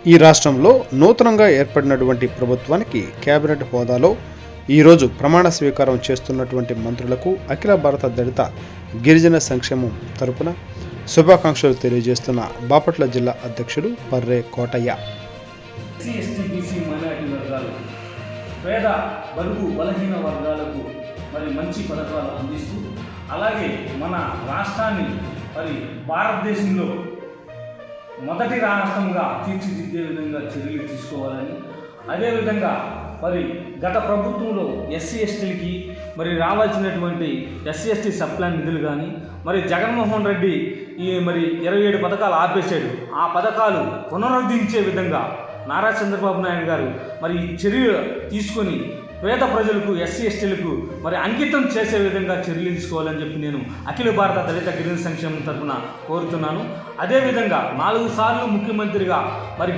ఈ రాష్ట్రంలో నూతనంగా ఏర్పడినటువంటి ప్రభుత్వానికి కేబినెట్ హోదాలో ఈరోజు ప్రమాణ స్వీకారం చేస్తున్నటువంటి మంత్రులకు అఖిల భారత దళిత గిరిజన సంక్షేమం తరపున శుభాకాంక్షలు తెలియజేస్తున్న బాపట్ల జిల్లా అధ్యక్షుడు పర్రే కోటయ్య. పేద బడుగు బలహీన వర్గాలకు మంచి పథకాలు అందిస్తూ అలాగే మన రాష్ట్రాన్ని భారతదేశంలో మొదటి రాష్ట్రంగా తీర్చిదిద్దే విధంగా చర్యలు తీసుకోవాలని, అదేవిధంగా గత ప్రభుత్వంలో ఎస్సీ ఎస్టీలకి రావాల్సినటువంటి ఎస్సీ ఎస్టీ సప్లాన్ నిధులు కానీ జగన్మోహన్ రెడ్డి 27 పథకాలు ఆపేశాడు. ఆ పథకాలు పునరుద్ధరించే విధంగా నారా చంద్రబాబు నాయుడు గారు చర్యలు తీసుకొని పేద ప్రజలకు ఎస్సీ ఎస్టీలకు అంకితం చేసే విధంగా చర్యలు తీసుకోవాలని చెప్పి నేను అఖిల భారత దళిత గిరిజన సంక్షేమం తరఫున కోరుతున్నాను. అదేవిధంగా 4 సార్లు ముఖ్యమంత్రిగా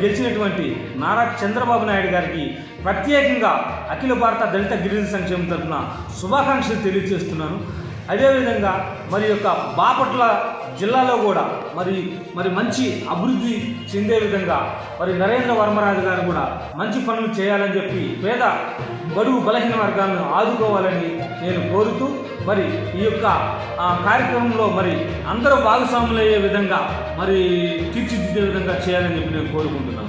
గెలిచినటువంటి నారా చంద్రబాబు నాయుడు గారికి ప్రత్యేకంగా అఖిల భారత దళిత గిరిజన సంక్షేమం తరఫున శుభాకాంక్షలు తెలియజేస్తున్నాను. అదేవిధంగా బాపట్ల జిల్లాలో కూడా మంచి అభివృద్ధి చెందే విధంగా నరేంద్ర వర్మరాజు గారు కూడా మంచి పనులు చేయాలని చెప్పి పేద బడుగు బలహీన వర్గాలను ఆదుకోవాలని నేను కోరుతూ ఈ కార్యక్రమంలో అందరూ భాగస్వాములయ్యే విధంగా తీర్చిదిద్దే విధంగా చేయాలని చెప్పి నేను కోరుకుంటున్నాను.